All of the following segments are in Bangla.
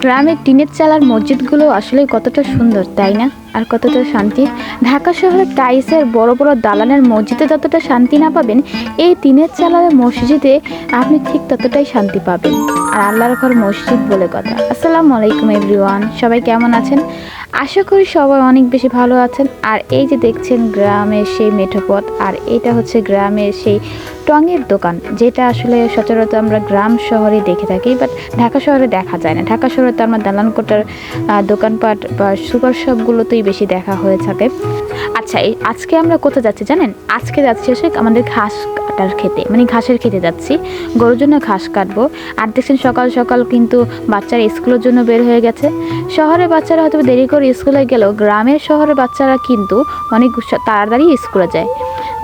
গ্রামের টিনের চালার মসজিদগুলো আসলে কতটা সুন্দর, তাই না? আর কতটা শান্তি। ঢাকা শহরের টাইলসের বড় বড় দালানের মসজিদে যতটা শান্তি না পাবেন, এই টিনের চালার মসজিদে আপনি ঠিক ততটাই শান্তি পাবেন। আর আল্লাহর ঘর মসজিদ বলে কথা। আসসালামু আলাইকুম এভরিওয়ান, সবাই কেমন আছেন? আশা করি সবাই অনেক বেশি ভালো আছেন। আর এই যে দেখছেন গ্রামের সেই মেঠোপথ, আর এটা হচ্ছে গ্রামের সেই টঙের দোকান, যেটা আসলে সচরাচর আমরা গ্রাম শহরে দেখে থাকি, বাট ঢাকা শহরে দেখা যায় না। ঢাকা শহরে তো আমরা দালান কোটার দোকানপাট বা সুপার শপগুলোতেই বেশি দেখা হয়ে থাকে। আচ্ছা, আজকে আমরা কোথায় যাচ্ছি জানেন? আজকে যাচ্ছি হচ্ছে আমাদের ঘাস কাটার খেতে, মানে ঘাসের খেতে যাচ্ছি, গরুর জন্য ঘাস কাটবো। আর দেখছেন সকাল সকাল কিন্তু বাচ্চারা স্কুলের জন্য বের হয়ে গেছে। শহরের বাচ্চারা হয়তো দেরি করে স্কুলে গেলেও গ্রামের শহরের বাচ্চারা কিন্তু অনেক তাড়াতাড়ি স্কুলে যায়।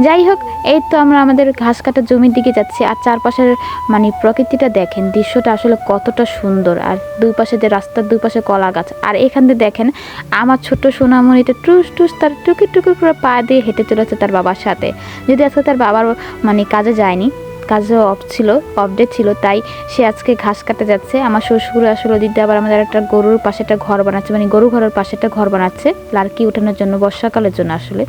যাই হোক, এই তো আমরা আমাদের ঘাস কাটার জমির দিকে যাচ্ছি। আর চারপাশের মানে প্রকৃতিটা দেখেন, দৃশ্যটা আসলে কতটা সুন্দর। আর দুই পাশে যে রাস্তার দুই পাশে কলা গাছ, আর এখান থেকে দেখেন আমার ছোট্ট সোনামণিটা টুস টুস তার টুকি টুকি করে পা দিয়ে হেঁটে চলেছে তার বাবার সাথে। যদি আজকে তার বাবার মানে কাজে যায়নি, কাজে অফডে ছিল, তাই সে আজকে ঘাস কাটতে যাচ্ছে। আমার শ্বশুর আসলে দিদি আবার আমাদের একটা গরুর পাশে একটা ঘর বানাচ্ছে, মানে গরু ঘরের পাশে একটা ঘর বানাচ্ছে লার্কি উঠানোর জন্য, বর্ষাকালের জন্য আসলে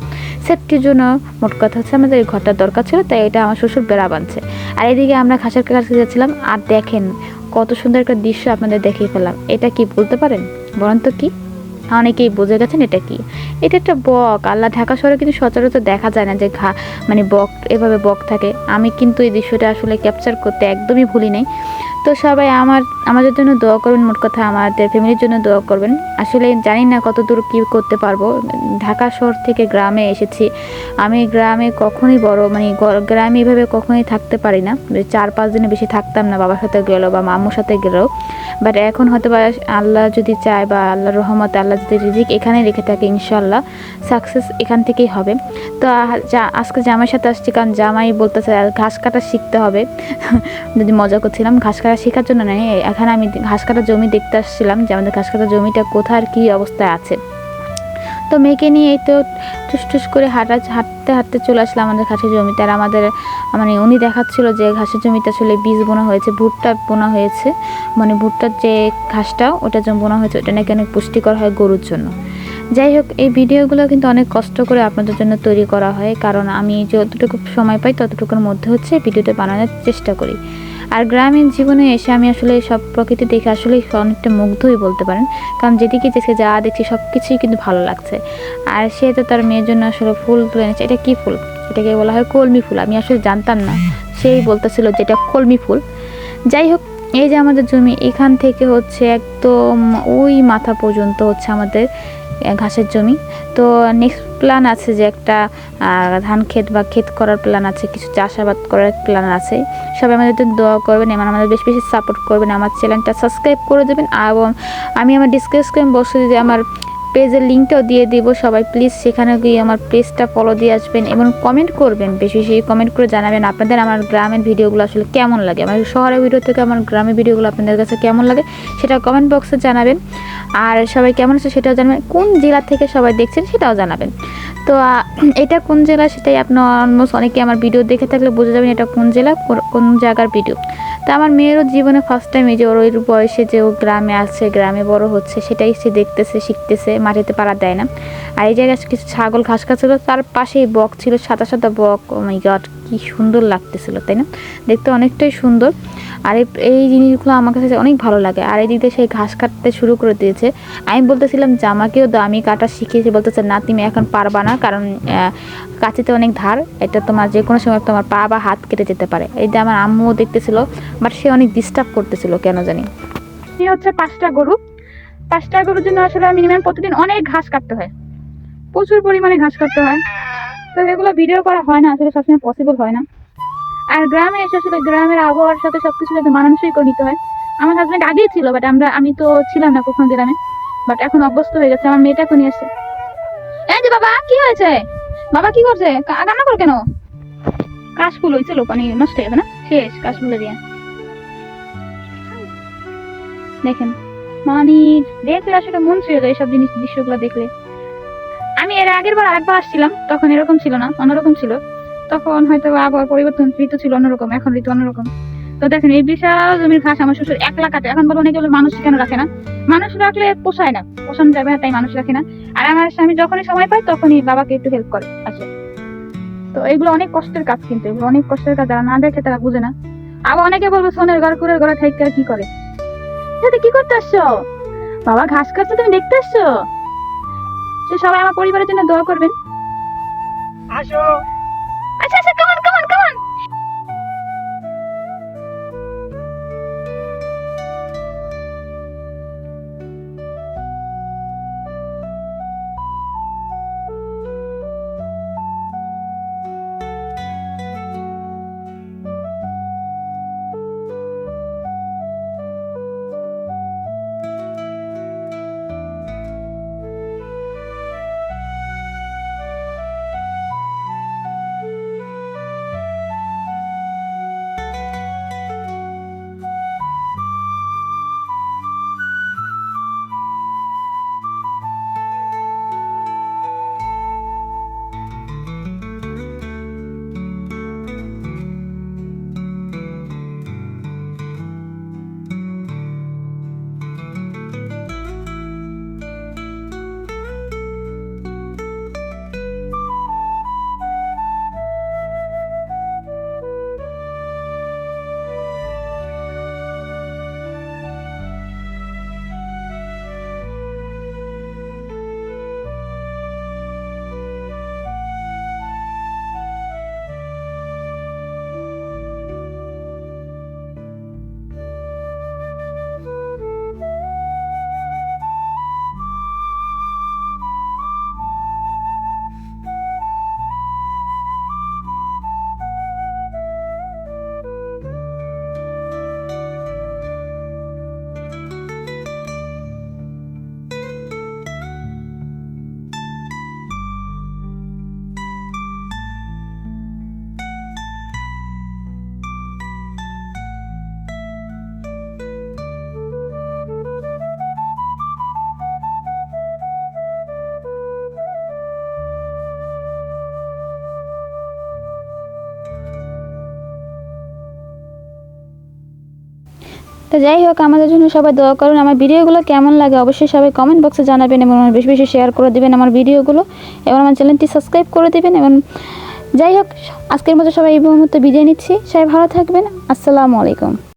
সেফটির জন্য। মোট কথা হচ্ছে আমাদের এই ঘরটার দরকার ছিল, তাই এটা আমার শ্বশুর বেড়া বানছে। আর এদিকে আমরা ঘাসের কাছে যাচ্ছিলাম। আর দেখেন কত সুন্দর একটা দৃশ্য আপনাদের দেখিয়ে ফেললাম। এটা কি বলতে পারেন? বলেন তো কি? অনেকেই বুঝে গেছেন এটা কি। এটা একটা বক। আল্লাহ, ঢাকা শহরে কিন্তু সচরাচর দেখা যায় না যে মানে বক এভাবে বক থাকে। আমি কিন্তু এই দৃশ্যটা আসলে ক্যাপচার করতে একদমই ভুলি নাই। তো সবাই আমাদের জন্য দোয়া করবেন, মোট কথা আমাদের ফ্যামিলির জন্য দোয়া করবেন। আসলে জানি না কত দূর কী করতে পারবো। ঢাকা শহর থেকে গ্রামে এসেছি। আমি গ্রামে কখনোই গ্রামে এভাবে কখনোই থাকতে পারি না। 4-5 দিনে বেশি থাকতাম না, বাবার সাথে গেলেও বা মাম্মুর সাথে গেলেও। বাট এখন হয়তো বা আল্লাহ যদি চায় বা আল্লাহর রহমতে আল্লাহ যদি রিজিক এখানে রেখে থাকে, ইনশাল্লাহ সাকসেস এখান থেকেই হবে। তো আজকে জামাইয়ের সাথে আসছি, কারণ জামাই বলতেছে ঘাস কাটা শিখতে হবে। যদি মজা করছিলাম, ঘাস কাটা শেখার জন্য নয়, এখানে আমি ঘাস কাটা জমি দেখতে আসছিলাম যে আমাদের ঘাস কাটা জমিটা কোথায় আর কী অবস্থায় আছে। তো মেয়েকে নিয়ে এই তো টুস টুস করে হাঁটতে হাঁটতে চলে আসলাম আমাদের ঘাসের জমিতে। আর আমাদের মানে উনি দেখাচ্ছিল যে ঘাসের জমিতে আসলে বীজ বোনা হয়েছে, ভুট্টা বোনা হয়েছে, মানে ভুট্টার যে ঘাসটা ওটা যেমন বোনা হয়েছে, ওটা নাকি অনেক পুষ্টিকর হয় গরুর জন্য। যাই হোক, এই ভিডিওগুলো কিন্তু অনেক কষ্ট করে আপনাদের জন্য তৈরি করা হয়, কারণ আমি যতটুকু সময় পাই ততটুকুর মধ্যে হচ্ছে ভিডিওটা বানানোর চেষ্টা করি। আর গ্রামীণ জীবনে এসে আমি আসলে সব প্রকৃতি দেখে আসলে অনেকটা মুগ্ধই বলতে পারেন, কারণ যেদিকে যা দেখছি সব কিছুই কিন্তু ভালো লাগছে। আর সে তো তার মেয়ের জন্য আসলে ফুল তুলে এনেছে। এটা কি ফুল? এটাকে বলা হয় কলমি ফুল। আমি আসলে জানতাম না, সেই বলতেছিল যে এটা কলমি ফুল। যাই হোক, এই যে আমাদের জমি, এখান থেকে হচ্ছে একদম ওই মাথা পর্যন্ত হচ্ছে আমাদের ঘাসের জমি। তো নেক্সট প্ল্যান আছে যে একটা ধান ক্ষেত বা ক্ষেত করার প্ল্যান আছে, কিছু চাষাবাদ করার প্ল্যান আছে। সবাই আমাদের দোয়া করবেন এবং আমাদের বেশি বেশি সাপোর্ট করবেন। আমার চ্যানেলটা সাবস্ক্রাইব করে দেবেন, এবং আমি আমার ডিসক্রিপশন বক্সে যদি আমার পেজের লিঙ্কটাও দিয়ে দিব, সবাই প্লিজ সেখানে গিয়ে আমার পেজটা ফলো দিয়ে আসবেন এবং কমেন্ট করবেন, বেশি বেশি কমেন্ট করে জানাবেন আপনাদের আমার গ্রামের ভিডিওগুলো আসলে কেমন লাগে, আমার শহরের ভিডিও থেকে আমার গ্রামের ভিডিওগুলো আপনাদের কাছে কেমন লাগে সেটা কমেন্ট বক্সে জানাবেন। আর সবাই কেমন আছে সেটাও জানাবেন, কোন জেলা থেকে সবাই দেখছেন সেটাও জানাবেন। তো এটা কোন জেলা সেটাই আপনার অলমোস্ট অনেকে আমার ভিডিও দেখে থাকলে বুঝে যাবেন এটা কোন জেলা, কোন জায়গার ভিডিও। তো আমার মেয়েরও জীবনে ফার্স্ট টাইম এই যে ওর বয়সে যে ও গ্রামে আসছে, গ্রামে বড় হচ্ছে, সেটাই সে দেখতেছে, শিখতেছে। মাটিতে পাড়া দেয় না। আর এই জায়গায় কিছু ছাগল ঘাস খাচ্ছিল, তার পাশেই বক ছিল, সাদা সাদা বক। ও মাই গড, কি সুন্দর লাগতেছিল, তাই না? দেখতে অনেকটাই সুন্দর। আর এই জিনিসগুলো আমার কাছে অনেক ভালো লাগে। আর এই দিক দিয়ে সেই ঘাস কাটতে শুরু করে দিয়েছে। আমি বলতেছিলাম জামাকেও দাও, আমি কাটা শিখিয়েছি। বলতেছে না, তুমি এখন পারবা না, কারণ কাঁচিতে অনেক ধার, এটা তোমার যে কোনো সময় তোমার পা বা হাত কেটে যেতে পারে। এই যে আমার আম্মুও দেখতেছিল, বাট সে অনেক ডিস্টার্ব করতেছিল কেন জানি। হচ্ছে 5টা গরুর জন্য আসলে মিনিমাম প্রতিদিন অনেক ঘাস কাটতে হয়, প্রচুর পরিমাণে ঘাস কাটতে হয়। তো এগুলো ভিডিও করা হয় না, আসলে সবসময় পসিবল হয় না। আর গ্রামে এসে আসলে গ্রামের আবহাওয়ার সাথে সবকিছু যাতে মানানসই করে নিতে হয়। আমার হাজব্যান্ড আগেই ছিল, বাট আমি তো ছিলাম না কখনো গ্রামে, বাট এখন অভ্যস্ত হয়ে গেছে। আমার মেয়েটা এখন আসছে। এই যে বাবা, কি হয়েছে? বাবা কি করছে? কান্না করে কেন? কাশফুল হয়েছে, পানি নষ্ট হয়ে গেছে না, শেষ কাশফুলে দিয়ে। দেখেন, মানে দেখলে আসলে মন ছুঁয়ে যায় এইসব দৃশ্যগুলো দেখলে। আমি এর আগের বার আরেকবার আসছিলাম, তখন এরকম ছিল না, অন্যরকম ছিল। তখন হয়তো আবহাওয়ার পরিবর্তন, ঋতু ছিল অন্যরকম, এখন ঋতু অন্যরকম। তো তো দেখেন এই বিশাল জমির ঘাস আমার শ্বশুর একলা কাটে। এখন বলো অনেকে বলে মানুষ কেন রাখে না, মানুষ রাখলে পোষায় না, পোষানো যাবে না, তাই মানুষ রাখে না। আর আমার স্বামী যখনই সময় পায় তখনই বাবাকে একটু হেল্প করে আসে। তো এগুলো অনেক কষ্টের কাজ, কিন্তু এগুলো অনেক কষ্টের কাজ, যারা না দেখে তারা বুঝে না। আবার অনেকে বলবো সোনের ঘর কুড়ের ঘরে ঠাইকা কি করে, সাথে কি করতে আসছো? বাবা ঘাস কাটছে, তুমি দেখতে আসছো? তো সবাই আমার পরিবারের জন্য দোয়া করবেন। আসো। আচ্ছা আচ্ছা, কামান কামান কামান। তো যাই হোক, আমাদের জন্য সবাই দোয়া করুন। আমার ভিডিওগুলো কেমন লাগে অবশ্যই সবাই কমেন্ট বক্সে জানাবেন, এবং বেশি বেশি শেয়ার করে দেবেন আমার ভিডিওগুলো, এবং আমার চ্যানেলটি সাবস্ক্রাইব করে দেবেন। এবং যাই হোক, আজকের মতো সবাই এই মুহূর্তে বিদায় নিচ্ছি। সবাই ভালো থাকবেন। আসসালামু আলাইকুম।